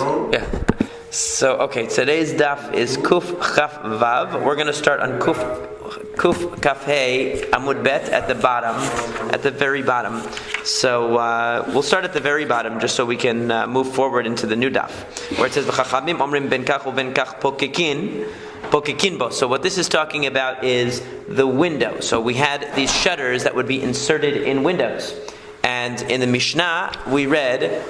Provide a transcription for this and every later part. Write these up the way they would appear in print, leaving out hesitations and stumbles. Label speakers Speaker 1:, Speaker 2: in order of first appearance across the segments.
Speaker 1: Yeah. So, okay, today's daf is Kuf Chaf Vav. We're going to start on Kuf Kaf Hey Amud Bet at the bottom, at the very bottom. So we'll start at the very bottom just so we can move forward into the new daf, where it says V'chachamim omrim ben kach uben kach pokekin bo. So what this is talking about is the window. So we had these shutters that would be inserted in windows, and in the Mishnah we read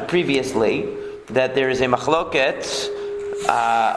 Speaker 1: previously that there is a machloket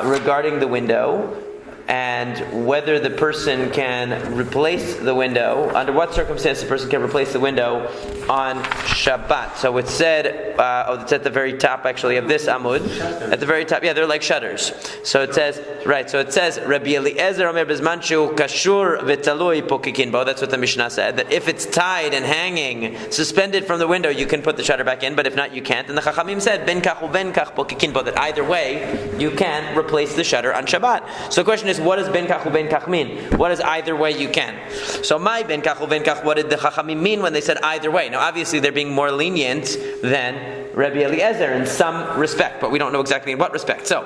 Speaker 1: regarding the window and whether the person can replace the window, under what circumstance the person can replace the window on Shabbat. So it said, it's at the very top actually of this Amud. At the very top, yeah, they're like shutters. So it says, Rabbi Eliezer Omer Bezmanchu Kashur V'talui Pokikin Bo. That's what the Mishnah said, that if it's tied and hanging, suspended from the window, you can put the shutter back in, but if not, you can't. And the Chachamim said, Ben kach uben kach Pokikin Bo, that either way, you can replace the shutter on Shabbat. So the question is, what does ben kach uben kach mean? What does either way you can? So my ben kach uben kach, what did the Chachamim mean when they said either way? Now obviously they're being more lenient than Rabbi Eliezer in some respect, but we don't know exactly in what respect. So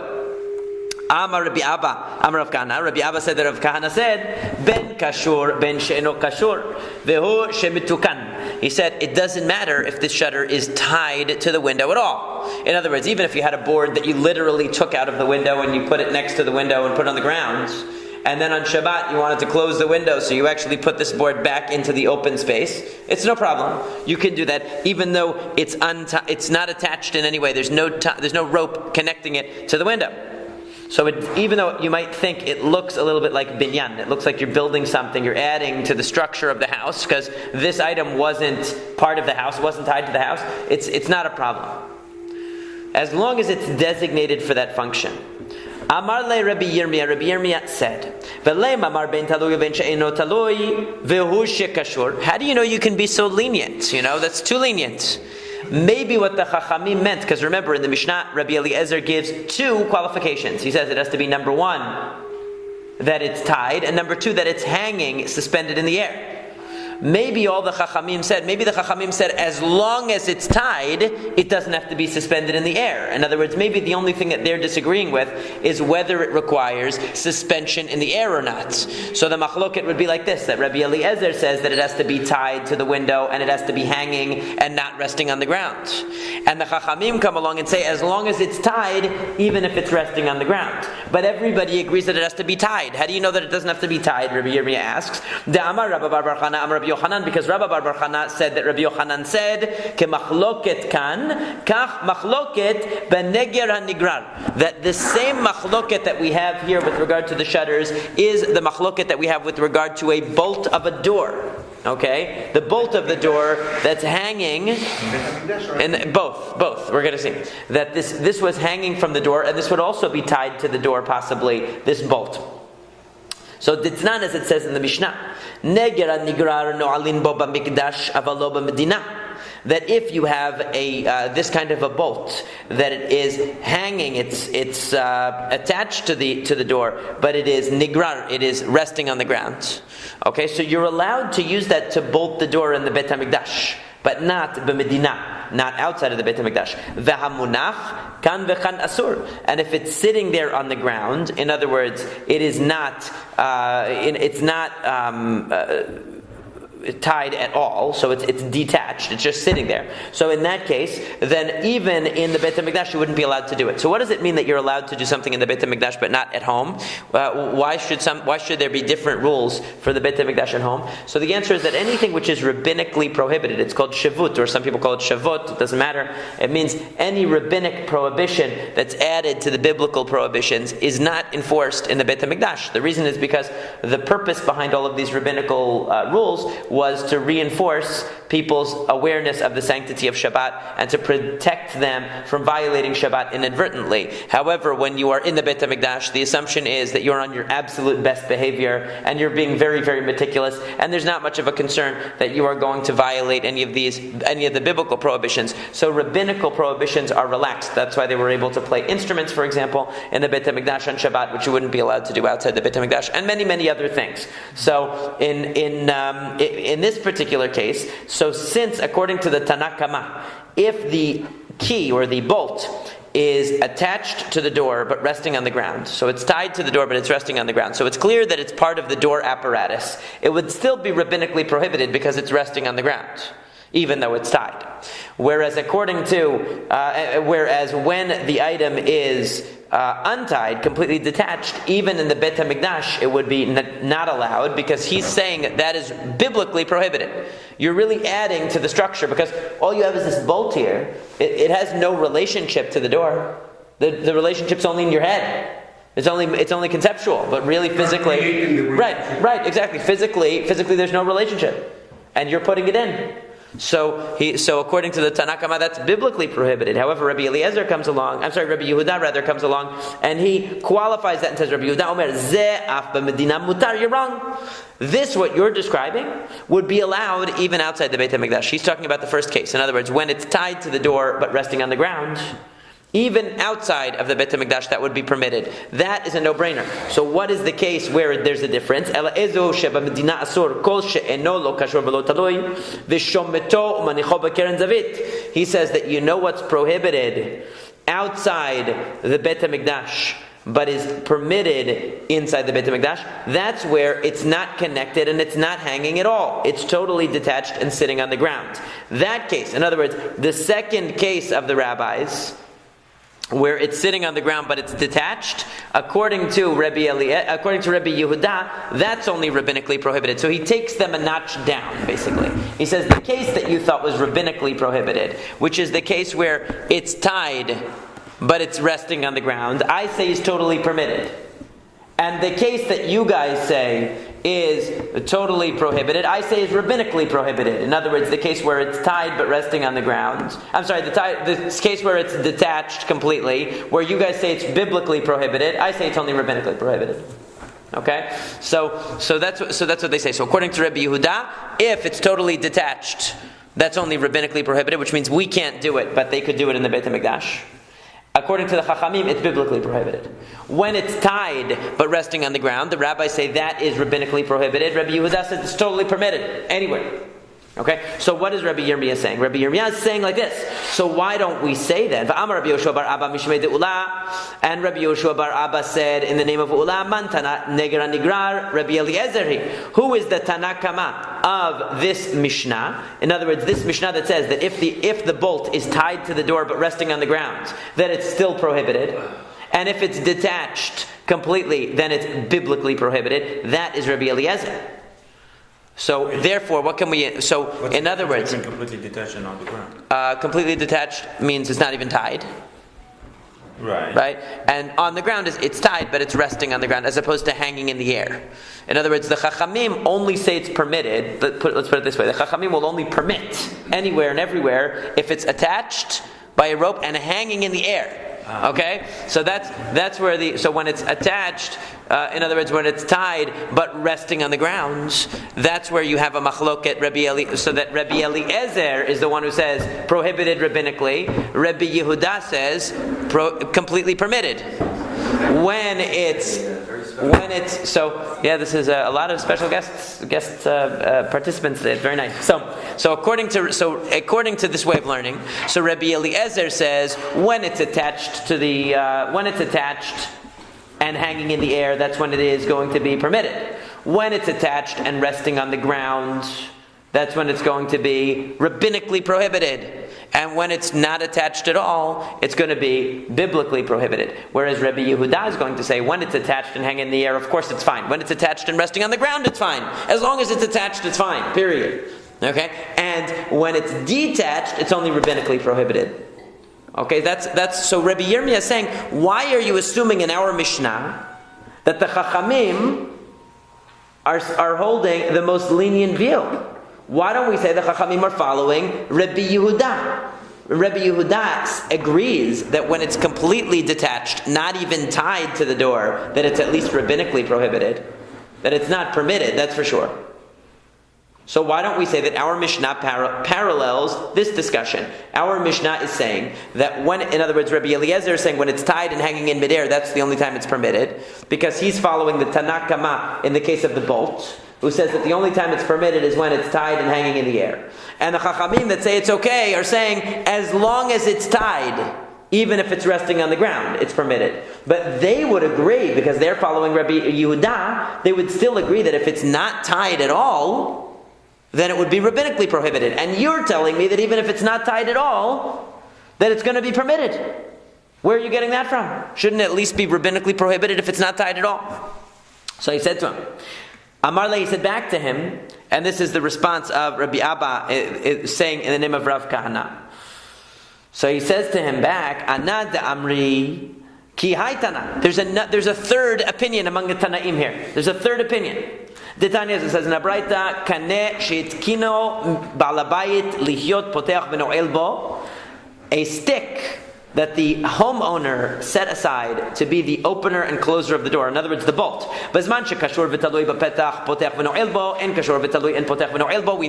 Speaker 1: Amar Rabbi Abba, Amar Rav Kahana. Rabbi Abba said that Rav Kahana said, Ben kashur, ben she'eno kashur, vehu shemitukan. He said, it doesn't matter if the shutter is tied to the window at all. In other words, even if you had a board that you literally took out of the window and you put it next to the window and put it on the ground, and then on Shabbat you wanted to close the window, so you actually put this board back into the open space, it's no problem. You can do that, even though it's not attached in any way. There's no rope connecting it to the window. So even though you might think it looks a little bit like binyan, it looks like you're building something, you're adding to the structure of the house, because this item wasn't part of the house, wasn't tied to the house, it's not a problem, as long as it's designated for that function. Amar le Rabbi Yirmiyah said, how do you know you can be so lenient? That's too lenient. Maybe what the Chachamim meant, because remember in the Mishnah, Rabbi Eliezer gives two qualifications. He says it has to be number one, that it's tied, and number two, that it's hanging, suspended in the air. Maybe the Chachamim said, as long as it's tied, it doesn't have to be suspended in the air. In other words, maybe the only thing that they're disagreeing with is whether it requires suspension in the air or not. So the machloket would be like this, that Rabbi Eliezer says that it has to be tied to the window and it has to be hanging and not resting on the ground. And the Chachamim come along and say, as long as it's tied, even if it's resting on the ground. But everybody agrees that it has to be tied. How do you know that it doesn't have to be tied? Rabbi Yirmiyah asks. Because Rabbi Bar Chana said that Rabbi Yochanan said, "Ke machloket kan, kach machloket beneger hanigrar." That the same machloket that we have here with regard to the shutters is the machloket that we have with regard to a bolt of a door. Okay, the bolt of the door that's hanging, and both. We're going to see that this was hanging from the door, and this would also be tied to the door, possibly this bolt. So it's not as it says in the Mishnah, Neger nigrar no'alin bo b'mikdash avalo b'medina. That if you have this kind of a bolt that it is hanging, it's attached to the door, but it is nigrar, it is resting on the ground. Okay, so you're allowed to use that to bolt the door in the Beit HaMikdash, but not b'medina, not outside of the Beit HaMikdash. V'hamunach kan v'chan asur. And if it's sitting there on the ground, in other words, it is not, it's not tied at all, so it's detached, it's just sitting there. So in that case, then even in the Beit HaMikdash you wouldn't be allowed to do it. So what does it mean that you're allowed to do something in the Beit HaMikdash but not at home? Why should there be different rules for the Beit HaMikdash at home? So the answer is that anything which is rabbinically prohibited, it's called shavut, or some people call it shavut, it doesn't matter. It means any rabbinic prohibition that's added to the biblical prohibitions is not enforced in the Beit HaMikdash. The reason is because the purpose behind all of these rabbinical rules was to reinforce people's awareness of the sanctity of Shabbat and to protect them from violating Shabbat inadvertently. However, when you are in the Beit HaMikdash, the assumption is that you're on your absolute best behavior and you're being very, very meticulous, and there's not much of a concern that you are going to violate any of the biblical prohibitions. So rabbinical prohibitions are relaxed. That's why they were able to play instruments, for example, in the Beit HaMikdash on Shabbat, which you wouldn't be allowed to do outside the Beit HaMikdash, and many, many other things. So in this particular case, so since according to the Tanakh Kama, if the key or the bolt is attached to the door but resting on the ground. So it's tied to the door but it's resting on the ground. So it's clear that it's part of the door apparatus. It would still be rabbinically prohibited because it's resting on the ground, even though it's tied. Whereas whereas when the item is untied, completely detached, even in the Beit HaMikdash, it would be not allowed, because he's saying that is biblically prohibited. You're really adding to the structure, because all you have is this bolt here. It has no relationship to the door. The relationship's only in your head. It's only conceptual, but really physically, right, exactly. Physically, there's no relationship, and you're putting it in. So according to the Tanna Kama, that's biblically prohibited. However, Rabbi Yehuda comes along, and he qualifies that and says, Rabbi Yehuda Omer, Zeh af b'medina mutar. You're wrong. This, what you're describing, would be allowed even outside the Beit HaMikdash. He's talking about the first case. In other words, when it's tied to the door but resting on the ground, even outside of the Beit HaMikdash, that would be permitted. That is a no-brainer. So what is the case where there's a difference? He says that you know what's prohibited outside the Beit HaMikdash, but is permitted inside the Beit HaMikdash. That's where it's not connected and it's not hanging at all. It's totally detached and sitting on the ground. That case, in other words, the second case of the rabbis, where it's sitting on the ground but it's detached, according to Rabbi Yehuda, that's only rabbinically prohibited. So he takes them a notch down, basically. He says the case that you thought was rabbinically prohibited, which is the case where it's tied but it's resting on the ground, I say is totally permitted. And the case that you guys say is totally prohibited, I say is rabbinically prohibited. In other words, the case where it's tied but resting on the ground. I'm sorry, the case where it's detached completely, where you guys say it's biblically prohibited, I say it's only rabbinically prohibited. Okay? So that's what they say. So according to Rabbi Yehuda, if it's totally detached, that's only rabbinically prohibited, which means we can't do it, but they could do it in the Beit HaMikdash. According to the Chachamim, it's biblically prohibited. When it's tied but resting on the ground, the rabbis say that is rabbinically prohibited. Rabbi Yehuda says it's totally permitted anywhere. Okay, so what is Rabbi Yirmiyah saying? Rabbi Yirmiyah is saying like this. So why don't we say that? And Rabbi Yoshua bar Abba said in the name of Ula, Mantana Negra Nigrar Rabbi Eliezer. Who is the Tanakama of this Mishnah? In other words, this Mishnah that says that if the bolt is tied to the door but resting on the ground, that it's still prohibited. And if it's detached completely, then it's biblically prohibited. That is Rabbi Eliezer. So therefore, what can we? So in other words,
Speaker 2: completely detached and on the ground.
Speaker 1: Completely detached means it's not even tied. Right. And on the ground it's tied, but it's resting on the ground as opposed to hanging in the air. In other words, the Chachamim only say it's permitted. Let's put it this way: the Chachamim will only permit anywhere and everywhere if it's attached by a rope and hanging in the air. Okay, so that's where so when it's attached, in other words, when it's tied but resting on the ground, that's where you have a machloket so that Rabbi Eliezer is the one who says prohibited rabbinically. Rabbi Yehuda says completely permitted. When it's this is a lot of special guest participants today. Very nice. So according to this way of learning, so Rabbi Eliezer says when it's attached and hanging in the air, that's when it is going to be permitted. When it's attached and resting on the ground, that's when it's going to be rabbinically prohibited. And when it's not attached at all, it's going to be biblically prohibited. Whereas Rabbi Yehuda is going to say, when it's attached and hanging in the air, of course it's fine. When it's attached and resting on the ground, it's fine. As long as it's attached, it's fine. Period. Okay? And when it's detached, it's only rabbinically prohibited. Okay? That's so Rabbi Yirmiyah is saying, why are you assuming in our Mishnah that the Chachamim are holding the most lenient view? Why don't we say the Chachamim are following Rabbi Yehuda? Rabbi Yehuda agrees that when it's completely detached, not even tied to the door, that it's at least rabbinically prohibited. That it's not permitted, that's for sure. So why don't we say that our Mishnah parallels this discussion? Our Mishnah is saying that in other words, Rabbi Eliezer is saying when it's tied and hanging in midair, that's the only time it's permitted, because he's following the Tanna Kama in the case of the bolt, who says that the only time it's permitted is when it's tied and hanging in the air. And the Chachamim that say it's okay are saying as long as it's tied, even if it's resting on the ground, it's permitted. But they would agree, because they're following Rabbi Yehuda, they would still agree that if it's not tied at all, then it would be rabbinically prohibited. And you're telling me that even if it's not tied at all, that it's going to be permitted. Where are you getting that from? Shouldn't it at least be rabbinically prohibited if it's not tied at all? So he said to him, Amarle, he said back to him, and this is the response of Rabbi Abba saying in the name of Rav Kahana. So he says to him back, Anad Amri Ki Haitana. There's a third opinion among the Tanaim here. There's a third opinion. The Tanya says in Abraita, Kaneh Sheitkino Balabayit Lihyot Poteach V'Noel Bo. A stick that the homeowner set aside to be the opener and closer of the door. In other words, the bolt. We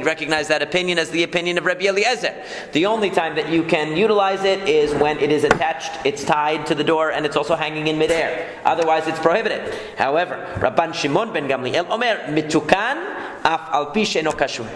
Speaker 1: recognize that opinion as the opinion of Rabbi Eliezer. The only time that you can utilize it is when it is attached, it's tied to the door, and it's also hanging in midair. Otherwise, it's prohibited. However, Rabban Shimon ben Gamliel Omer, mitukan af al pi she'eno kashur.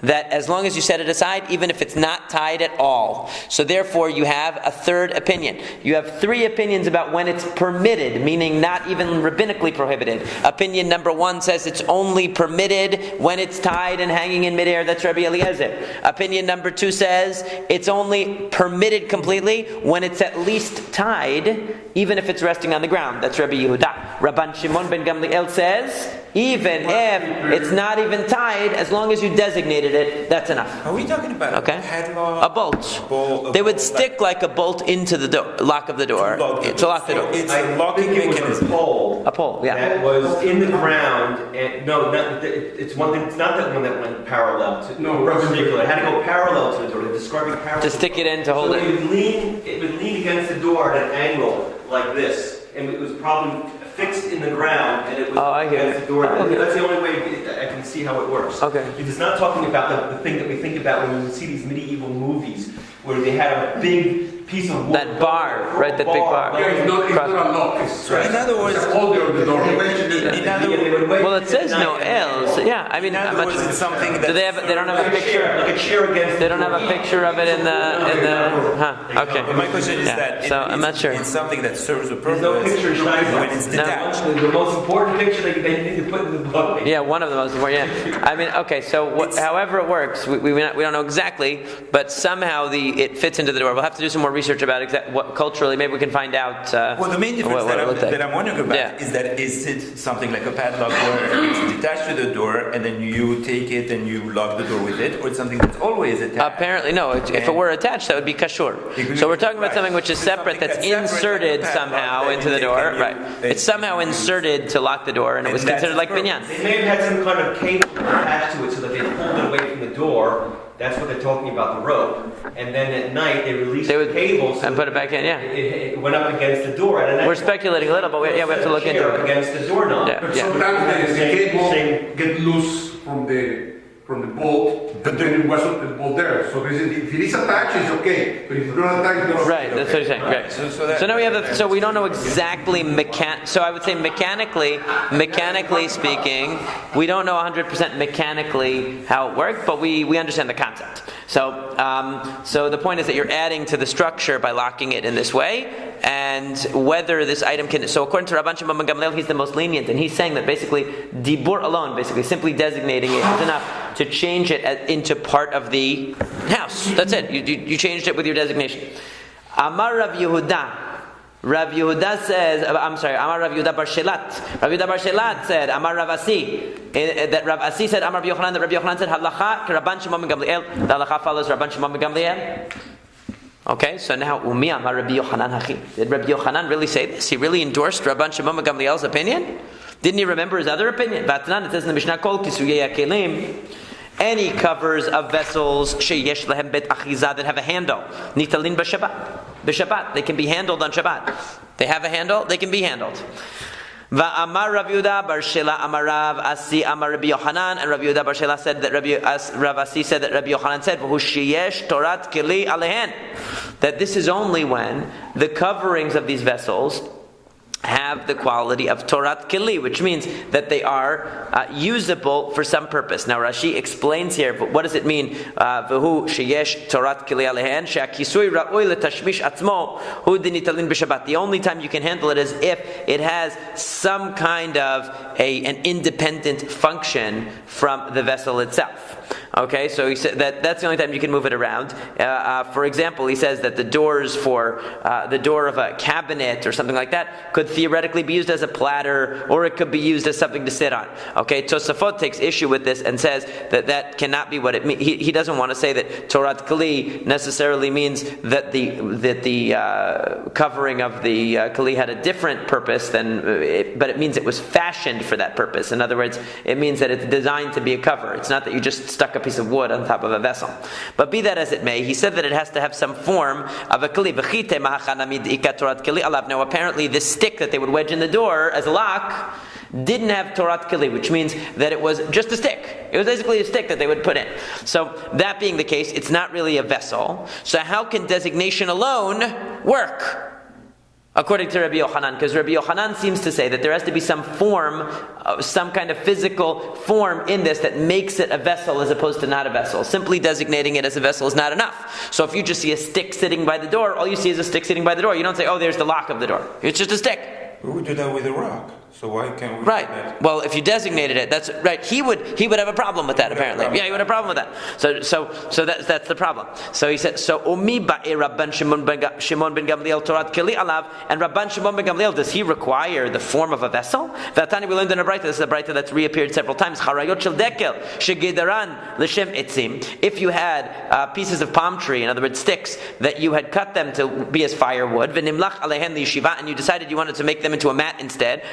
Speaker 1: That as long as you set it aside, even if it's not tied at all. So therefore you have a third opinion. You have three opinions about when it's permitted, meaning not even rabbinically prohibited. Opinion number one says it's only permitted when it's tied and hanging in midair. That's Rabbi Eliezer. Opinion number two says it's only permitted completely when it's at least tied, even if it's resting on the ground. That's Rabbi Yehuda. Rabban Shimon ben Gamliel says, even if it's not even tied, as long as you designated it, that's enough.
Speaker 2: Are we talking about a padlock?
Speaker 1: A bolt. They would stick like a bolt into the lock of the door. To lock the door.
Speaker 2: It's a locking mechanism.
Speaker 1: A pole, yeah.
Speaker 3: That was in the ground, and it's not that one that went parallel to. No, perpendicular. It had to go parallel to the door. They're describing parallel.
Speaker 1: To stick it in to hold it.
Speaker 3: It would lean against the door at an angle like this, and it was probably fixed in the ground, and it was against the door.
Speaker 1: Okay.
Speaker 3: That's the only way I can see how it works.
Speaker 1: Okay.
Speaker 3: It's not talking about the thing that we think about when we see these medieval movies, where they had a big piece of wood.
Speaker 1: That bar, right? That big bar.
Speaker 4: Yeah, it's not a lock.
Speaker 2: So in other words,
Speaker 4: it's a holder of the door.
Speaker 1: Well, it says no L's. Yeah, I mean,
Speaker 2: in other words, it's something that.
Speaker 1: Do they have? They don't have a picture.
Speaker 3: Like a chair against.
Speaker 1: They don't have a picture of it in the. Huh? Okay.
Speaker 2: But my question is that
Speaker 1: so I'm not sure.
Speaker 2: It's something that serves a purpose
Speaker 3: no picture
Speaker 2: when it's detached.
Speaker 3: The most important picture that they need to put in the book.
Speaker 1: Yeah, one of the most important. Yeah, I mean, okay. So however it works, we don't know exactly, but somehow it fits into the door. We'll have to do some more research about what culturally. Maybe we can find out.
Speaker 2: Well, the main difference that I'm wondering about is it something like a padlock where it's detached to the door and then you take it and you lock the door with it, or it's something that's always attached?
Speaker 1: Apparently, no. If it were attached, that would be kashur. So we're talking about something which is separate, that's inserted somehow into the door. Right. It's somehow inserted to lock the door, and it was considered like binyan.
Speaker 3: They may have had some kind of cable attached to it so that they pulled it away from the door. That's what they're talking about, the rope. And then at night they released the cable
Speaker 1: and put it back in. Yeah.
Speaker 3: It went up against the door. And
Speaker 1: we're speculating a little, but we have to look into it.
Speaker 3: Against the doorknob.
Speaker 4: But sometimes the cable get loose from the bolt, but then it wasn't the bolt there. So if it is attached, it's okay. But if it's not attached, it's
Speaker 1: right. That's what you're saying. Right. So now we have so we don't know exactly So I would say mechanically speaking, we don't know 100% mechanically how it worked, but we understand the concept. So the point is that you're adding to the structure by locking it in this way, and whether this item can. So according to Rabban Shimon ben Gamliel, he's the most lenient, and he's saying that basically dibur alone, basically simply designating it, is enough to change it into part of the house. That's it. You changed it with your designation. Amar Rav Yehuda. Rav Yehuda says, Amar Rav Yehuda bar Shelat. Rav Yehuda bar Shelat said, Amar Rav Asi. That Rav Asi said, Amar Rav Yochanan, that Rav Yochanan said, Halacha, Rabban Shimon ben Gamliel. The halacha follows Rabban Shimon ben Gamliel. Okay, so now, Umi Amar Rabbi Yochanan Hachi. Did Rabbi Yochanan really say this? He really endorsed Rabban Shimon ben Gamliel's opinion? Didn't he remember his other opinion? Vatnan, it says in the Mishnah, Kol kisuyei hakelim. Any covers of vessels sheyesh lehem bet achiza that have a handle, nitalin b'Shabbat. They can be handled on Shabbat. They have a handle. They can be handled. Va'amar Rav Yehuda bar Shela amar Rav Asi amar Rabbi Yochanan, and Rav Yehuda bar Shela said that Rav Asi said that Rabbi Yochanan said v'hu sheyesh torat keli alehen, that this is only when the coverings of these vessels have the quality of Torat Keli, which means that they are usable for some purpose. Now Rashi explains here, but what does it mean? V'hu sheyesh Torat Keli alehen she'akisui ra'oi letashmish atzmo hu dinitalin b'Shabbat. The only time you can handle it is if it has some kind of an independent function from the vessel itself. Okay, so he said that's the only time you can move it around. For example, he says that the doors for the door of a cabinet or something like that could theoretically be used as a platter, or it could be used as something to sit on. Okay, Tosafot takes issue with this and says that cannot be what it means. He doesn't want to say that Torat Keli necessarily means that the covering of the Keli had a different purpose but it means it was fashioned for that purpose. In other words, it means that it's designed to be a cover. It's not that you just stuck a piece of wood on top of a vessel. But be that as it may, he said that it has to have some form of a Keli. Now apparently this stick that they would wedge in the door as a lock didn't have Torat Keli, which means that it was just a stick. It was basically a stick that they would put in. So that being the case, it's not really a vessel. So how can designation alone work? According to Rabbi Yochanan, because Rabbi Yochanan seems to say that there has to be some form, some kind of physical form in this that makes it a vessel as opposed to not a vessel. Simply designating it as a vessel is not enough. So if you just see a stick sitting by the door, all you see is a stick sitting by the door. You don't say, oh, there's the lock of the door. It's just a stick.
Speaker 2: We would do that with a rock. So why can't we
Speaker 1: right.
Speaker 2: do that?
Speaker 1: Well, if you designated it, that's right. He would have a problem with that apparently. Yeah, he would have a problem with that. So that's the problem. So he said, so Umi ba'e Rabban Shimon ben Gamliel Torat Keli alav, and Rabban Shimon ben Gamliel, does he require the form of a vessel? Vatani, we learned in a Braita. This is a Braita that's reappeared several times. Charayot shel dekel shegedaran l'shem etzim. If you had pieces of palm tree, in other words, sticks that you had cut them to be as firewood, v'nimlach alehen liyeshiva, and you decided you wanted to make them into a mat instead.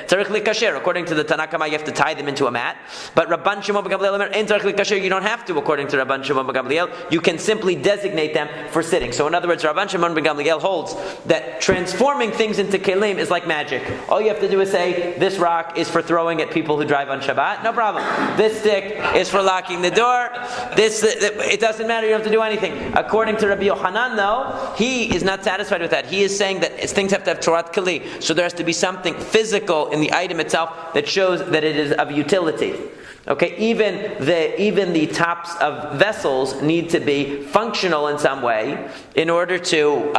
Speaker 1: According to the Tanakama, you have to tie them into a mat. But Rabban Shimon ben Gamliel, you don't have to. According to Rabban Shimon ben Gamliel, you can simply designate them for sitting. So in other words, Rabban Shimon ben Gamliel holds that transforming things into kelim is like magic. All you have to do is say, this rock is for throwing at people who drive on Shabbat. No problem. This stick is for locking the door. It doesn't matter. You don't have to do anything. According to Rabbi Yochanan, though, he is not satisfied with that. He is saying that things have to have Torat Keli. So there has to be something physical in the item itself that shows that it is of utility. Okay, even the tops of vessels need to be functional in some way in order to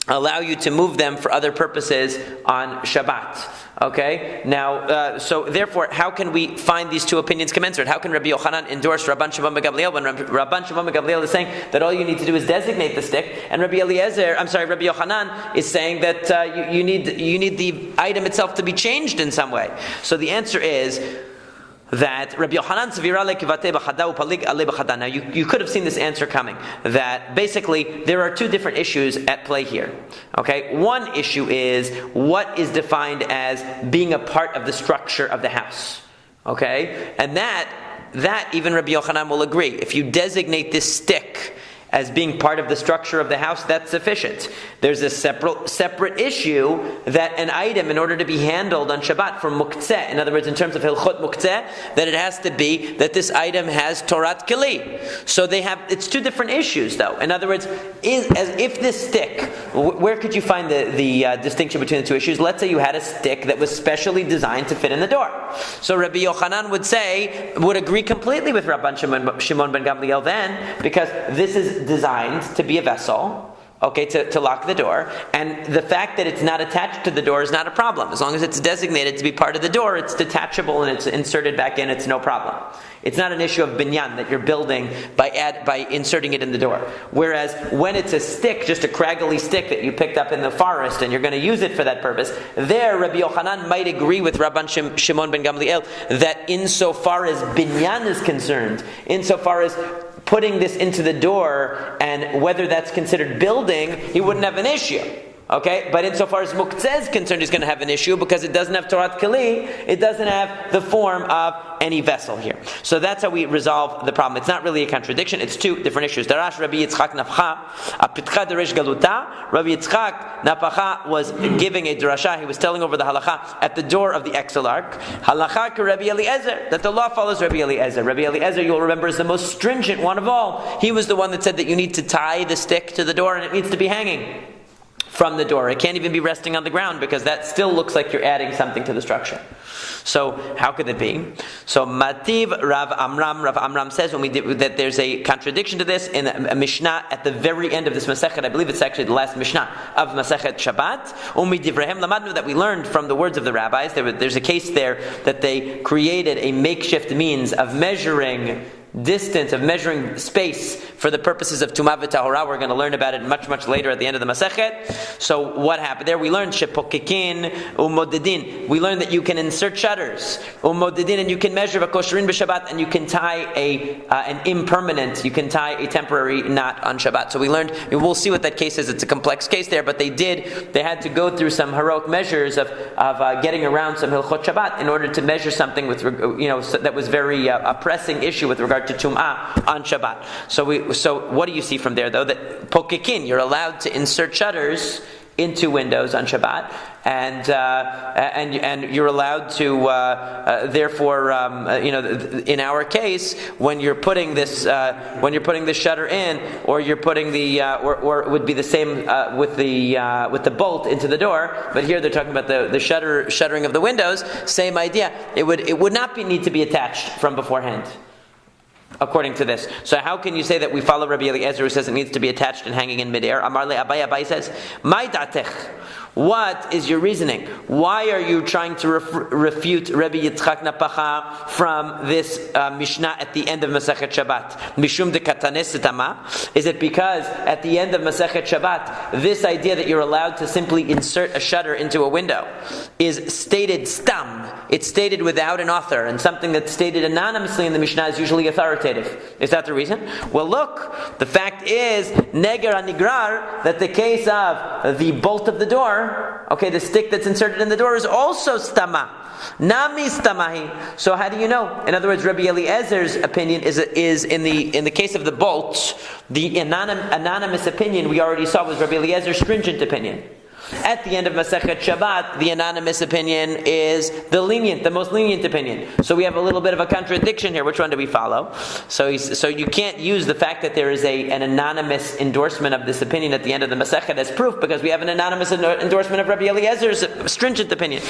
Speaker 1: allow you to move them for other purposes on Shabbat. Okay, now, so therefore, how can we find these two opinions commensurate? How can Rabbi Yochanan endorse Rabban Shimon ben Gamliel when Rabban Shimon ben Gamliel is saying that all you need to do is designate the stick, and Rabbi Yochanan is saying that you need the item itself to be changed in some way. So the answer is that Rabbi Yochanan Sevira lekivate b'chada upalig ale b'chada. Now you could have seen this answer coming. That basically there are two different issues at play here. Okay, one issue is what is defined as being a part of the structure of the house. Okay, and that even Rabbi Yochanan will agree. If you designate this stick as being part of the structure of the house, that's sufficient. There's a separate issue that an item, in order to be handled on Shabbat for muktzeh, in other words, in terms of hilchot muktzeh, that it has to be that this item has Torat Keli. So it's two different issues, though. In other words, if this stick, where could you find the distinction between the two issues? Let's say you had a stick that was specially designed to fit in the door. So Rabbi Yochanan would agree completely with Rabban Shimon ben Gamliel then, because this is designed to be a vessel, okay, to lock the door, and the fact that it's not attached to the door is not a problem. As long as it's designated to be part of the door, it's detachable and it's inserted back in, it's no problem. It's not an issue of binyan that you're building by inserting it in the door. Whereas when it's a stick, just a craggly stick that you picked up in the forest and you're going to use it for that purpose, there Rabbi Yochanan might agree with Rabban Shimon ben Gamliel that insofar as binyan is concerned, insofar as putting this into the door and whether that's considered building, he wouldn't have an issue. Okay, but insofar as muktzeh is concerned, he's going to have an issue because it doesn't have Torat Keli, it doesn't have the form of any vessel here. So that's how we resolve the problem. It's not really a contradiction, it's two different issues. Darash Rabbi Yitzchak Napcha, Apitcha Deresh Galuta. Rabbi Yitzchak Napcha was giving a drasha, he was telling over the halacha at the door of the exilarch. Halacha ka Rabbi Eliezer, that the law follows Rabbi Eliezer. Rabbi Eliezer, you'll remember, is the most stringent one of all. He was the one that said that you need to tie the stick to the door and it needs to be hanging. from the door. It can't even be resting on the ground because that still looks like you're adding something to the structure. So how could it be? So Mativ Rav Amram says that there's a contradiction to this in a Mishnah at the very end of this Masechet. I believe it's actually the last Mishnah of Masekhet Shabbat. Umidivrehem Lamadnu, that we learned from the words of the rabbis. There's a case there that they created a makeshift means of measuring distance, of measuring space for the purposes of Tumah v'Tahora. We're going to learn about it much later at the end of the Masechet. So what happened there? We learned shepokekin umodedin. We learned that you can insert shutters umodedin, and you can measure v'kosherin b'Shabbat, and you can tie an impermanent, you can tie a temporary knot on Shabbat. So we learned, we'll see what that case is. It's a complex case there, but they had to go through some heroic measures of getting around some Hilchot Shabbat in order to measure something with, that was very a pressing issue with regard to Tum'ah on Shabbat. So what do you see from there, though? That pokekin, you're allowed to insert shutters into windows on Shabbat, and you're allowed to therefore in our case, when you're putting this shutter in, or you're putting the or it would be the same with the bolt into the door, but here they're talking about the shuttering of the windows. Same idea. It would not need to be attached from beforehand, according to this. So how can you say that we follow Rabbi Eliezer, who says it needs to be attached and hanging in midair? Amar le Abai says, "My datech." What is your reasoning? Why are you trying to refute Rabbi Yitzchak Napacha from this Mishnah at the end of Masechet Shabbat? Mishum de katanes setama? Is it because at the end of Masechet Shabbat, this idea that you're allowed to simply insert a shutter into a window is stated stam? It's stated without an author, and something that's stated anonymously in the Mishnah is usually authoritative. Is that the reason? Well, look, the fact is, neger anigrar, that the case of the bolt of the door, okay, the stick that's inserted in the door, is also stama. Nami stamahi. So how do you know? In other words, Rabbi Eliezer's opinion is in the case of the bolt, the anonymous opinion we already saw was Rabbi Eliezer's stringent opinion. At the end of Masechet Shabbat, the anonymous opinion is the most lenient opinion. So we have a little bit of a contradiction here. Which one do we follow? So you can't use the fact that there is an anonymous endorsement of this opinion at the end of the Masechet as proof, because we have an anonymous endorsement of Rabbi Eliezer's stringent opinion.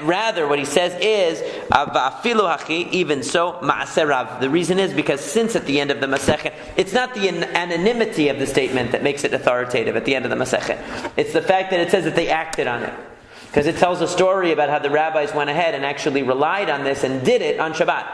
Speaker 1: Rather, what he says is, "Afilu hachi," even so, ma'aseh Rav. The reason is because since at the end of the Masechet, it's not the anonymity of the statement that makes it authoritative at the end of the Masechet. It's the fact that it says that they acted on it. Because it tells a story about how the rabbis went ahead and actually relied on this and did it on Shabbat.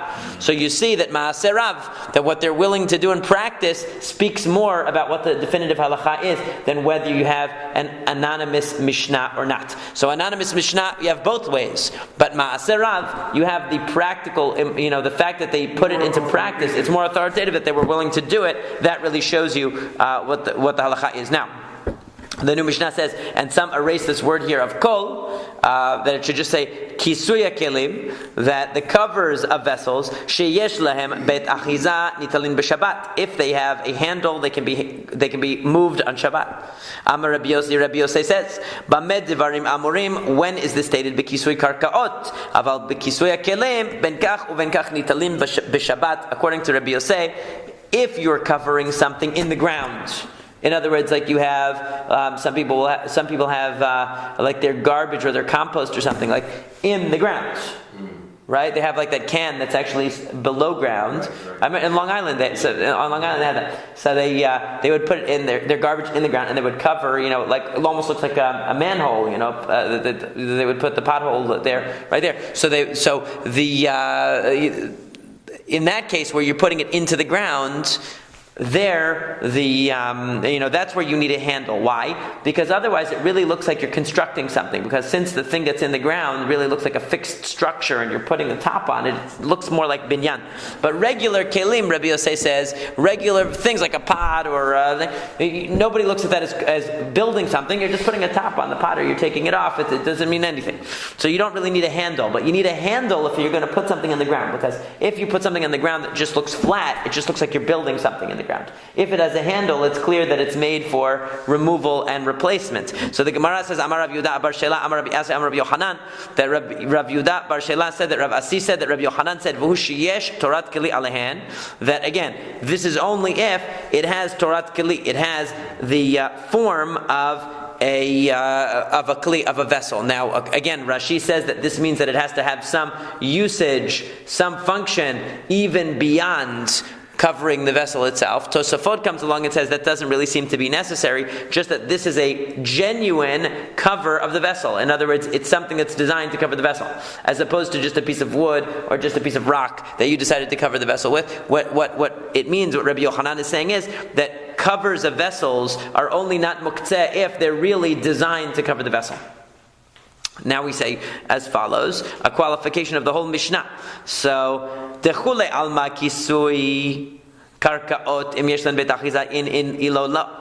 Speaker 1: So you see that Ma'aseh Rav, that what they're willing to do in practice speaks more about what the definitive halacha is than whether you have an anonymous Mishnah or not. So anonymous Mishnah, you have both ways. But Ma'aseh Rav, you have the practical, the fact that they put it into practice, it's more authoritative that they were willing to do it. That really shows you what the halacha is. Now, the new Mishnah says, and some erase this word here of kol, that it should just say kisuya kelim, that the covers of vessels, sheyesh lahem bet achiza nitalin b'Shabbat. If they have a handle, they can be moved on Shabbat. Amar Rabbi Yossi says, Bamed divarim amurim. When is this stated? B'kisui karkaot, aval b'kisuya kelim ben kach uven kach nitalin b'Shabbat. According to Rabbi Yossi, if you're covering something in the ground. In other words, like you have, some people have like their garbage or their compost or something like in the ground, right? They have like that can that's actually below ground. I mean, in Long Island, on Long Island they had that. So they would put it in their garbage in the ground, and they would cover, like it almost looks like a manhole, they would put the pothole there, right there. So in that case where you're putting it into the ground, there, that's where you need a handle. Why? Because otherwise it really looks like you're constructing something. Because since the thing that's in the ground really looks like a fixed structure and you're putting the top on it, it looks more like binyan. But regular kelim, Rabbi Yossi says, regular things like a pot or nobody looks at that as building something. You're just putting a top on the pot or you're taking it off. It doesn't mean anything. So you don't really need a handle. But you need a handle if you're going to put something in the ground. Because if you put something in the ground that just looks flat, it just looks like you're building something in the ground. If it has a handle, it's clear that it's made for removal and replacement. So the Gemara says, Amar Rav Yehuda Bar Shela, Amar Rabbi Asi, Amar Rabbi Yochanan, that Rav Yehuda Bar Shela said, that Rav Asi said, that Rabbi Yochanan said, V'hu sheyesh Torat Keli alehan, that again, this is only if it has Torat Keli, it has the form of a vessel. Now, again, Rashi says that this means that it has to have some usage, some function, even beyond covering the vessel itself. Tosafot comes along and says that doesn't really seem to be necessary, just that this is a genuine cover of the vessel. In other words, it's something that's designed to cover the vessel, as opposed to just a piece of wood or just a piece of rock that you decided to cover the vessel with. What it means, what Rabbi Yochanan is saying is that covers of vessels are only not muktzeh if they're really designed to cover the vessel. Now we say as follows, a qualification of the whole Mishnah. So, Techule alma kisui karkaot im yeshlan bet achiza in ilolo.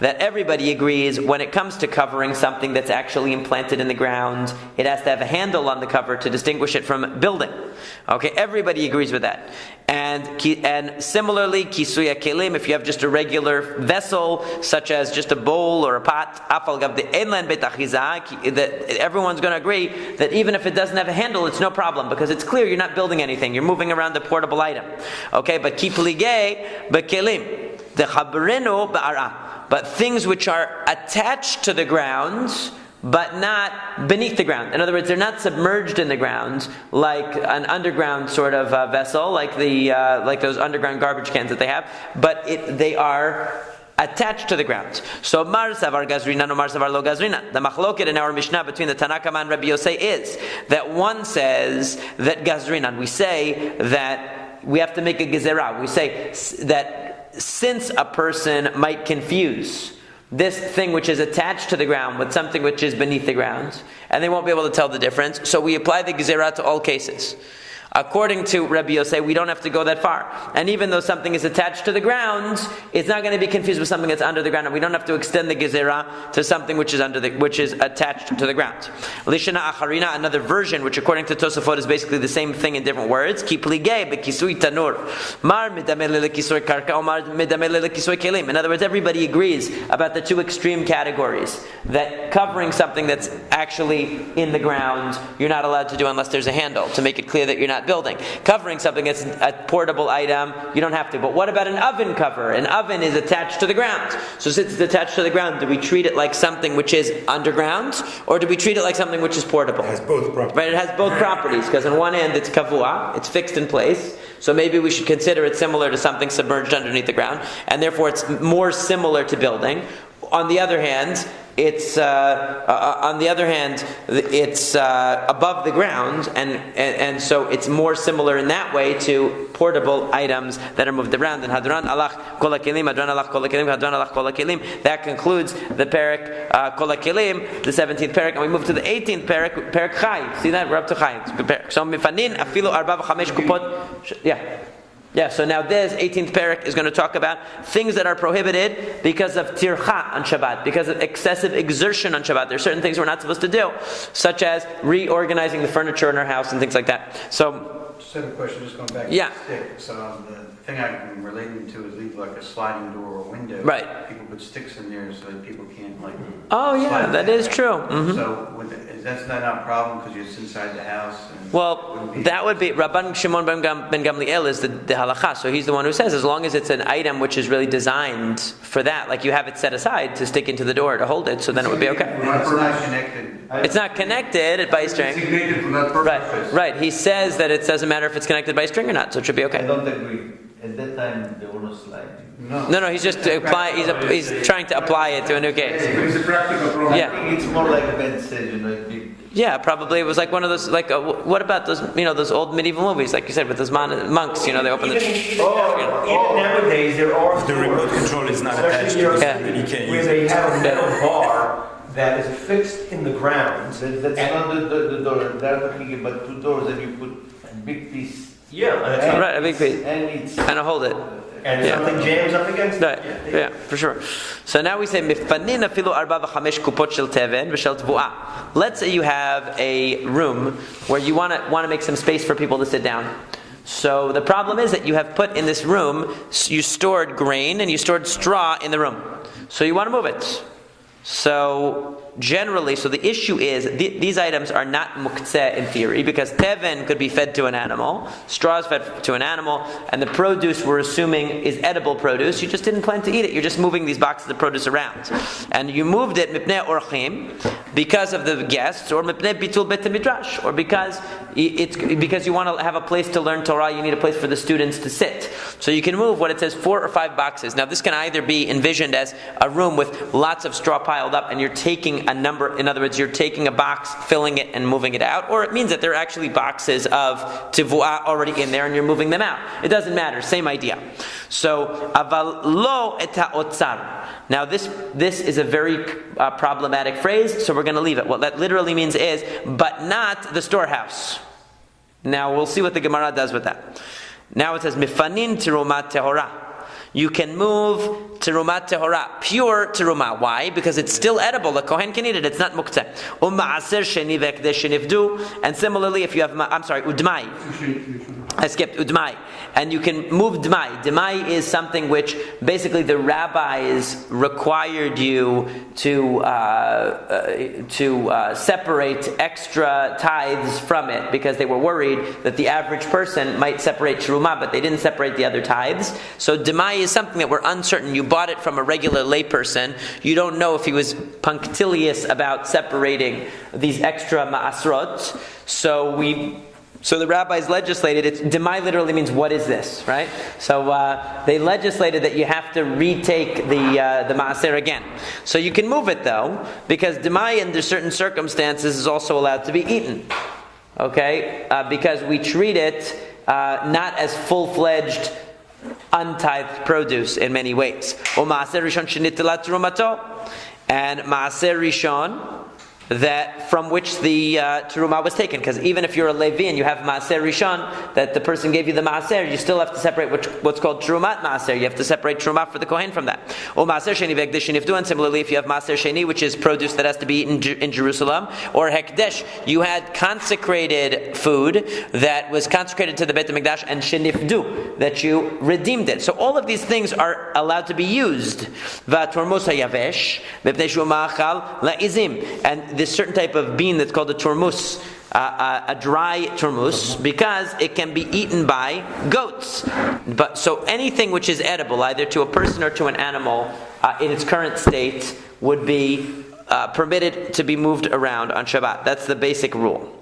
Speaker 1: That everybody agrees when it comes to covering something that's actually implanted in the ground, it has to have a handle on the cover to distinguish it from building. Okay, everybody agrees with that. And similarly, kisuya kelim, if you have just a regular vessel, such as just a bowl or a pot, that everyone's going to agree that even if it doesn't have a handle, it's no problem, because it's clear you're not building anything, you're moving around a portable item. Okay, but kiplige bekelim, the chabrinu ba'ara. But things which are attached to the ground, but not beneath the ground. In other words, they're not submerged in the ground like an underground sort of vessel, like those underground garbage cans that they have. But they are attached to the ground. So mar savar gazrina no mar savar lo gazrina. The machloket in our Mishnah between the Tanakama and Rabbi Yosei is that one says that gazrina. We say that we have to make a gezerah. We say that since a person might confuse this thing which is attached to the ground with something which is beneath the ground, and they won't be able to tell the difference, so we apply the gezerah to all cases. According to Rabbi Yosei, we don't have to go that far. And even though something is attached to the ground, it's not going to be confused with something that's under the ground. And we don't have to extend the gezerah to something which is attached to the ground. Lishana acharina, another version, which according to Tosafot is basically the same thing in different words. Ki pligei bekisui tanur, mar midameh lekisui karka, or mar midameh lekisui kelim. In other words, everybody agrees about the two extreme categories. That covering something that's actually in the ground, you're not allowed to do unless there's a handle, to make it clear that you're not building. Covering something that's a portable item, you don't have to. But what about an oven cover? An oven is attached to the ground. So since it's attached to the ground, do we treat it like something which is underground, or do we treat it like something which is portable?
Speaker 2: It has both properties.
Speaker 1: Right, it has both properties, because on one end it's kavua, it's fixed in place, so maybe we should consider it similar to something submerged underneath the ground, and therefore it's more similar to building. On the other hand, it's above the ground, and so it's more similar in that way to portable items that are moved around. And hadran alach kol hakelim, hadran alach kol hakelim, hadran alach kol hakelim. That concludes the parak kol hakelim, the 17th parak, and we move to the 18th parak chai. See that, we're up to chai. So mifanin afilu arba v'chamesh kupot. Yeah, so now this 18th parak is going to talk about things that are prohibited because of tircha on Shabbat, because of excessive exertion on Shabbat. There are certain things we're not supposed to do, such as reorganizing the furniture in our house and things like that. So,
Speaker 5: just have a question, just going back to
Speaker 1: yeah.
Speaker 5: the sticks. The thing I'm relating to is leave like a sliding door or window.
Speaker 1: Right.
Speaker 5: People put sticks in there so that people can't
Speaker 1: Oh yeah, that is true. Mm-hmm.
Speaker 5: So that's not a problem because it's inside the house.
Speaker 1: Well, that would be Rabban Shimon ben Gamliel is the halacha. So he's the one who says as long as it's an item which is really designed for that, like you have it set aside to stick into the door to hold it, so then it would be okay.
Speaker 5: It's not connected.
Speaker 1: It's not connected by a string.
Speaker 4: Designated for that purpose.
Speaker 1: Right. He says that it doesn't matter if it's connected by a string or not, so it should be okay.
Speaker 6: I don't agree. At that time, there was no sliding.
Speaker 1: No, he's just he's trying to apply it to a new case.
Speaker 4: It's a practical problem.
Speaker 1: Yeah.
Speaker 6: I think it's more like Ben said,
Speaker 1: Yeah, probably it was like one of those. Like, what about those? Those old medieval movies, like you said, with those monks. They open the.
Speaker 3: Even nowadays, there are
Speaker 2: The remote control is not attached to it,
Speaker 3: especially
Speaker 2: so you can't
Speaker 3: where
Speaker 2: use
Speaker 3: they
Speaker 2: it.
Speaker 3: have a metal bar that is fixed in the ground.
Speaker 6: That's not the door. They're talking about two doors and you put a big piece.
Speaker 3: Yeah, that's
Speaker 1: Right, a big piece,
Speaker 6: And it's...
Speaker 1: and I hold it.
Speaker 3: and something jams up against it.
Speaker 1: Right. Yeah, for sure. So now we say mifanin afilu arba v'chamesh kupot shel teven v'shel tvuah. Let's say you have a room where you want to make some space for people to sit down. So the problem is that you have put in this room, you stored grain and you stored straw in the room. So you want to move it. So generally, so the issue is these items are not muktzeh in theory, because teven could be fed to an animal, straw is fed to an animal, and the produce we're assuming is edible produce. You just didn't plan to eat it. You're just moving these boxes of produce around, and you moved it mipnei orchim because of the guests, or mipnei bitul bet midrash, or because you want to have a place to learn Torah. You need a place for the students to sit. So you can move what it says 4 or 5 boxes. Now this can either be envisioned as a room with lots of straw piled up, and you're taking a number. In other words, you're taking a box, filling it, and moving it out, or it means that there are actually boxes of tivuah already in there, and you're moving them out. It doesn't matter. Same idea. So aval lo et ha'otzar. Now this is a very problematic phrase, so we're going to leave it. What that literally means is, but not the storehouse. Now we'll see what the Gemara does with that. Now it says mifanin terumat tehora. You can move terumat tehora, pure teruma. Why? Because it's still edible. The kohen can eat it. It's not muktzeh. Maaser sheni v'ekdesh shenivdu. And similarly, if you have, udmai. I skipped udmai. And you can move dmai. Dmai is something which basically the rabbis required you to separate extra tithes from it, because they were worried that the average person might separate teruma, but they didn't separate the other tithes. So dmai is something that we're uncertain. You bought it from a regular layperson. You don't know if he was punctilious about separating these extra ma'asrot. So the rabbis legislated, demai literally means what is this, right? So they legislated that you have to retake the maaser again. So you can move it though, because demai under certain circumstances is also allowed to be eaten. Okay? Because we treat it not as full-fledged untithed produce in many ways. O maaser rishon shenitilat terumato, and maaser rishon, that from which the teruma was taken, because even if you're a Levi and you have maaser rishon, that the person gave you the maaser, you still have to separate what's called terumat maaser. You have to separate teruma for the kohen from that. Or maaser sheni v'hekdesh shenivdu, and similarly, if you have maaser sheni, which is produce that has to be eaten in Jerusalem, or hekdesh, you had consecrated food that was consecrated to the Beit HaMikdash, and shenifdu, that you redeemed it. So all of these things are allowed to be used. V'tormos hayavesh mipnei shu ma'achal la'izim, and this certain type of bean that's called a turmus, a dry turmus, because it can be eaten by goats. But so anything which is edible, either to a person or to an animal, in its current state, would be permitted to be moved around on Shabbat. That's the basic rule.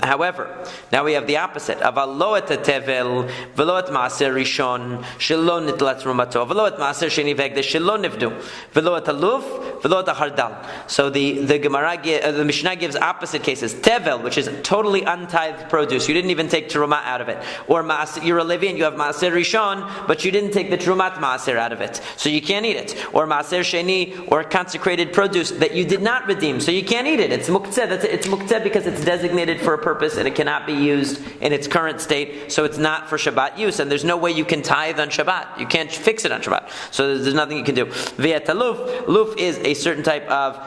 Speaker 1: However, now we have the opposite. Aval lo et tevel v'lo et maaser rishon shelo nitlat rumato v'lo et maaser sheni v'hekdesh shelo nivdu v'lo et aluf v'lo et hardal. So the Gemara, the Mishnah gives opposite cases. Tevel, which is totally untithed produce, you didn't even take teruma out of it. Or you're a Levi and you have maaser rishon, but you didn't take the terumat maaser out of it, so you can't eat it. Or maaser sheni, or consecrated produce that you did not redeem, so you can't eat it. It's muktzeh. It's muktzeh because it's designated for a purpose and it cannot be used in its current state, so it's not for Shabbat use, and there's no way you can tithe on Shabbat. You can't fix it on Shabbat, so there's nothing you can do. Luf is a certain type of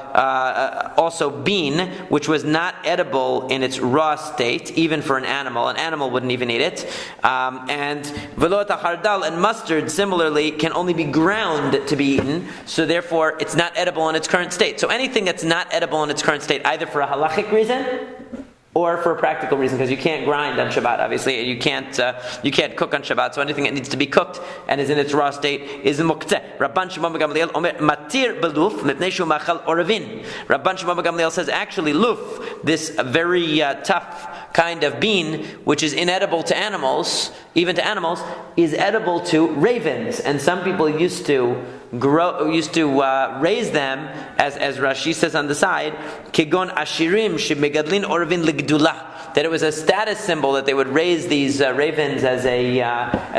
Speaker 1: also bean, which was not edible in its raw state, even for an animal wouldn't even eat it. And velot hardal, and mustard similarly can only be ground to be eaten, so therefore it's not edible in its current state. So anything that's not edible in its current state, either for a halachic reason or for a practical reason, because you can't grind on Shabbat, obviously, and you can't cook on Shabbat. So anything that needs to be cooked and is in its raw state is mukteh. Rabban Shimon ben Gamliel omer matir beluf mipnei shu machal oravin. Rabban Shimon ben Gamliel says actually luf, this very tough kind of bean, which is inedible to animals, even to animals, is edible to ravens, and some people used to raise them, as Rashi says on the side, kigon ashirim shemegadlin orvin ligdula, that it was a status symbol that they would raise these ravens as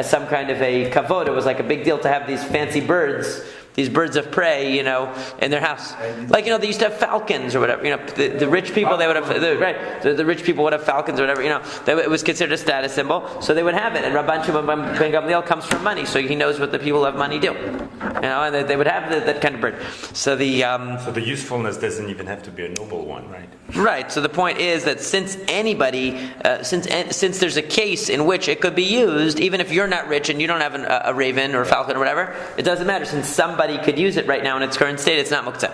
Speaker 1: some kind of a kavod. It was like a big deal to have these fancy birds, these birds of prey, in their house. Like, they used to have falcons or whatever. The rich people, they would have, right? The rich people would have falcons or whatever. It was considered a status symbol, so they would have it. And Rabban Shimon ben Gamliel comes from money, so he knows what the people of money do. And they would have that kind of bird. So
Speaker 2: the usefulness doesn't even have to be a noble one, right?
Speaker 1: Right. So the point is that since there's a case in which it could be used, even if you're not rich and you don't have a raven or a falcon or whatever, it doesn't matter. Since somebody could use it right now in its current state, it's not mukteh.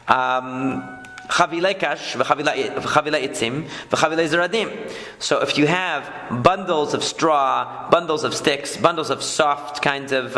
Speaker 1: Chavilei kash v'chavilei itzim v'chavilei zeradim. So if you have bundles of straw, bundles of sticks, bundles of soft kinds of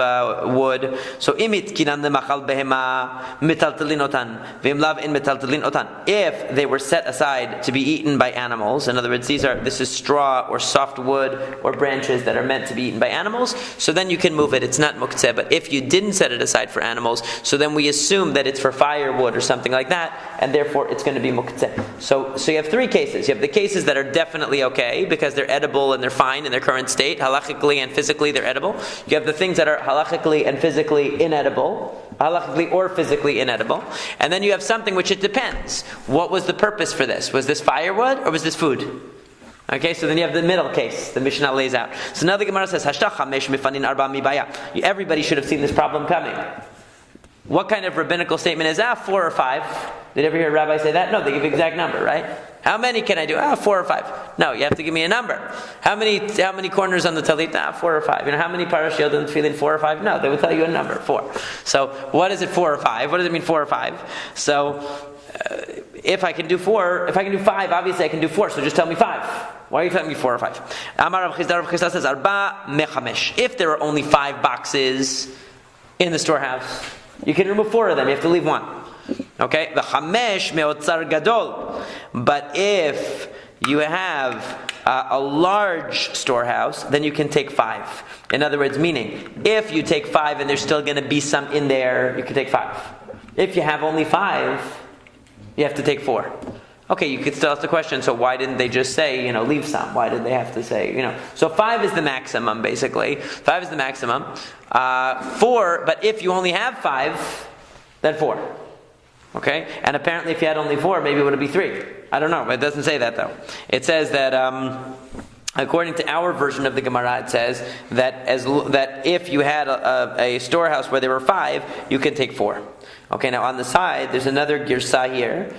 Speaker 1: wood, so imit kinan lemachal behema mitaltelin otan v'im lav in mitaltelin otan. If they were set aside to be eaten by animals, in other words, this is straw or soft wood or branches that are meant to be eaten by animals, so then you can move it. It's not muktzeh. But if you didn't set it aside for animals, so then we assume that it's for firewood or something like that, and therefore it's going to be muktzeh. So you have three cases. You have the cases that are definitely okay because they're edible and they're fine in their current state, halachically and physically they're edible. You have the things that are halachically and physically inedible, halachically or physically inedible. And then you have something which it depends. What was the purpose for this? Was this firewood or was this food? Okay, so then you have the middle case. The Mishnah lays out. So now the Gemara says, everybody should have seen this problem coming. What kind of rabbinical statement is 4 or 5? Did you ever hear a rabbi say that? No, they give an exact number, right? How many can I do? 4 or 5. No, you have to give me a number. How many corners on the talit? 4 or 5. How many parashiyot in the tefillin? 4 or 5? No, they would tell you a number, 4. So what is it, 4 or 5? What does it mean, 4 or 5? So if I can do 4, if I can do 5, obviously I can do 4. So just tell me 5. Why are you telling me 4 or 5? Amar Rav Chisda says, Arba mechamesh. If there are only 5 boxes in the storehouse, you can remove 4 of them. You have to leave 1. Okay? The chamesh me'otzar gadol. But if you have a large storehouse, then you can take 5. In other words, meaning, if you take 5 and there's still going to be some in there, you can take 5. If you have only 5, you have to take 4. Okay, you could still ask the question, so why didn't they just say, leave some? Why did they have to say, So 5 is the maximum, basically. 5 is the maximum. 4, but if you only have 5, then 4. Okay? And apparently if you had only 4, maybe it would be 3. I don't know. It doesn't say that, though. It says that, according to our version of the Gemara, it says that if you had a storehouse where there were 5, you can take 4. Okay, now on the side, there's another girsah here.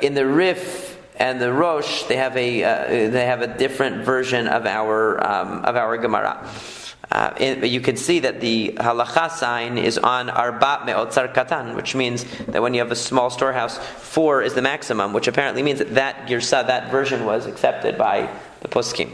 Speaker 1: In the Rif and the Rosh, they have a different version of our Gemara. You can see that the halacha sign is on arba me'otzar katan, which means that when you have a small storehouse, 4 is the maximum, which apparently means that girsah, that version was accepted by the poskim.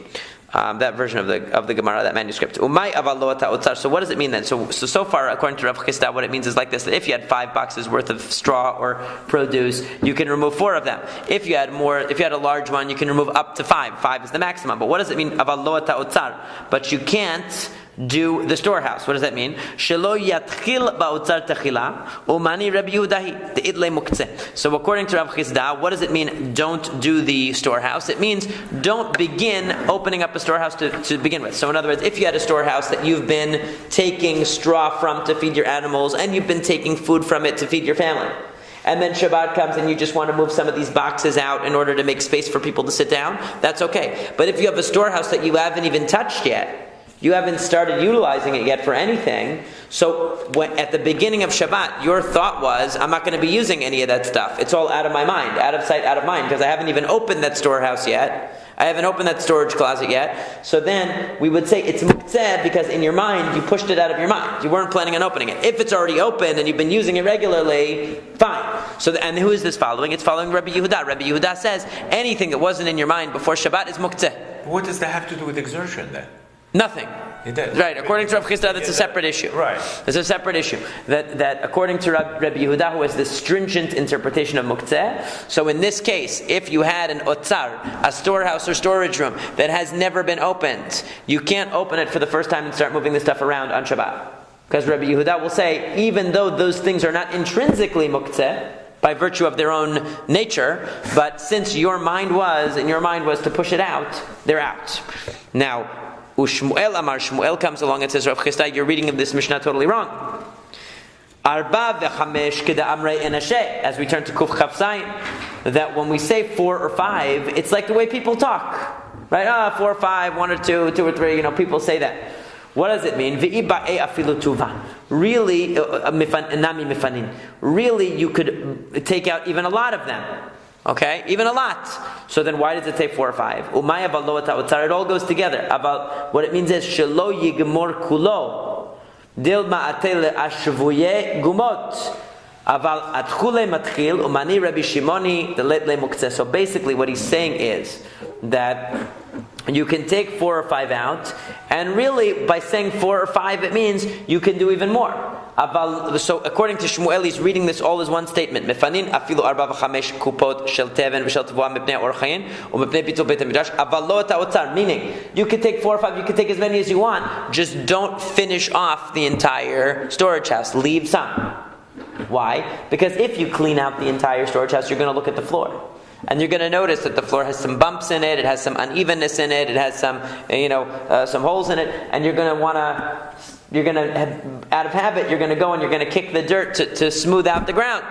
Speaker 1: That version of the Gemara, that manuscript. Umay aval lo otzar. So what does it mean then? So far, according to Rav Chisda, what it means is like this: that if you had 5 boxes worth of straw or produce, you can remove 4 of them. If you had a large one, you can remove up to 5. 5 is the maximum. But what does it mean? Aval lo otzar. But you can't do the storehouse. What does that mean? Shelo yatchil ba'otzar techila umani Rabbi Yehudahi de'idle muktzeh. So according to Rav Chisda, what does it mean? Don't do the storehouse. It means don't begin opening up a storehouse to begin with. So in other words, if you had a storehouse that you've been taking straw from to feed your animals, and you've been taking food from it to feed your family, and then Shabbat comes and you just want to move some of these boxes out in order to make space for people to sit down, that's okay. But if you have a storehouse that you haven't even touched yet, you haven't started utilizing it yet for anything, so at the beginning of Shabbat, your thought was, I'm not going to be using any of that stuff. It's all out of my mind, out of sight, out of mind, because I haven't even opened that storehouse yet. I haven't opened that storage closet yet. So then we would say it's muktzeh because in your mind, you pushed it out of your mind. You weren't planning on opening it. If it's already open and you've been using it regularly, fine. And who is this following? It's following Rabbi Yehuda. Rabbi Yehuda says anything that wasn't in your mind before Shabbat is muktzeh.
Speaker 2: What does that have to do with exertion then?
Speaker 1: Nothing. Right, according to Rav Chisda, that's a separate issue.
Speaker 2: Right.
Speaker 1: It's a separate issue. That according to Rabbi Yehuda, who has this stringent interpretation of muktzeh, so in this case, if you had an otzar, a storehouse or storage room that has never been opened, you can't open it for the first time and start moving the stuff around on Shabbat. Because Rabbi Yehuda will say, even though those things are not intrinsically muktzeh, by virtue of their own nature, but since your mind was to push it out, they're out. Now, Ushmuel Amar, Shmuel comes along and says, Rav Chisda, you're reading of this Mishnah totally wrong. Arba v'chamesh keda amrei enashe. As we turn to Kuf Chaf Zayin, that when we say 4 or 5, it's like the way people talk, right? 4 or 5, 1 or 2, 2 or 3. People say that. What does it mean? V'iba'e afilu tuva. Really, nami mifanin. Really, you could take out even a lot of them. Okay, even a lot. So then, why does it say 4 or 5? Umay aval lo otzar. It all goes together. About what it means is shelo yigmor kulo Dil ma'atele ashvuye gumot. Aval atchule matchil umani Rabbi Shimoni deletle muktzeh. So basically what he's saying is that you can take 4 or 5 out, and really by saying 4 or 5 it means you can do even more. So according to Shmuel, he's reading this all as one statement. Mefanin afilu 4 ו5 kupot shel teven v'shel tavua mipnei or chayin u'mipnei pitul beit hamidrash aval lo ta'otzar. Meaning, you can take 4 or 5, you can take as many as you want. Just don't finish off the entire storage house. Leave some. Why? Because if you clean out the entire storage house, you're going to look at the floor. And you're going to notice that the floor has some bumps in it, it has some unevenness in it, it has some, some holes in it, and you're going to want to, out of habit, you're going to go and you're going to kick the dirt to smooth out the ground.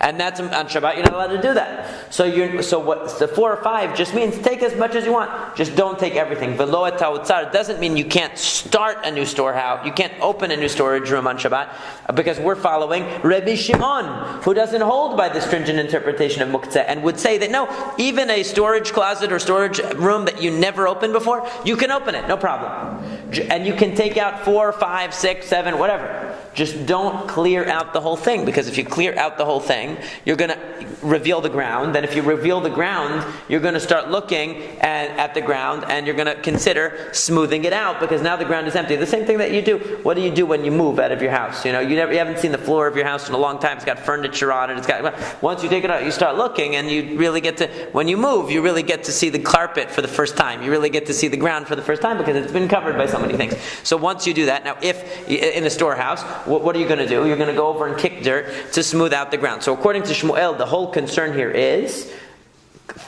Speaker 1: And that's on Shabbat, you're not allowed to do that. So what the 4 or 5 just means take as much as you want. Just don't take everything. Velo et ha'otzar doesn't mean you can't start a new storehouse. You can't open a new storage room on Shabbat, because we're following Rabbi Shimon, who doesn't hold by the stringent interpretation of muktzeh and would say that no, even a storage closet or storage room that you never opened before, you can open it, no problem. And you can take out 4, 5, 6, 7, whatever. Just don't clear out the whole thing, because if you clear out the whole thing, you're going to reveal the ground. Then if you reveal the ground, you're going to start looking at the ground, and you're going to consider smoothing it out, because now the ground is empty. The same thing that you do. What do you do when you move out of your house? You haven't seen the floor of your house in a long time. It's got furniture on it. Once you take it out, you start looking, and you really get to, when you move, you really get to see the carpet for the first time. You really get to see the ground for the first time, because it's been covered by so many things. So once you do that, now if in a storehouse, what are you going to do? You're going to go over and kick dirt to smooth out the ground. So according to Shmuel, the whole concern here is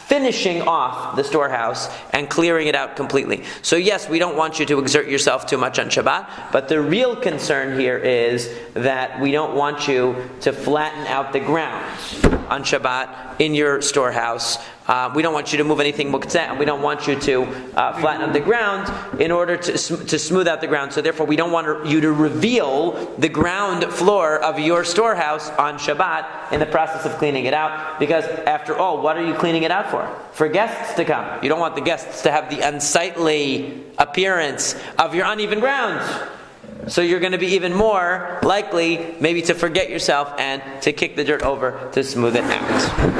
Speaker 1: finishing off the storehouse and clearing it out completely. So yes, we don't want you to exert yourself too much on Shabbat, but the real concern here is that we don't want you to flatten out the ground on Shabbat in your storehouse. We don't want you to move anything muktzeh, and we don't want you to flatten out the ground in order to smooth out the ground. So therefore, we don't want you to reveal the ground floor of your storehouse on Shabbat in the process of cleaning it out, because after all, what are you cleaning it out for? For guests to come. You don't want the guests to have the unsightly appearance of your uneven ground. So you're going to be even more likely maybe to forget yourself and to kick the dirt over to smooth it out.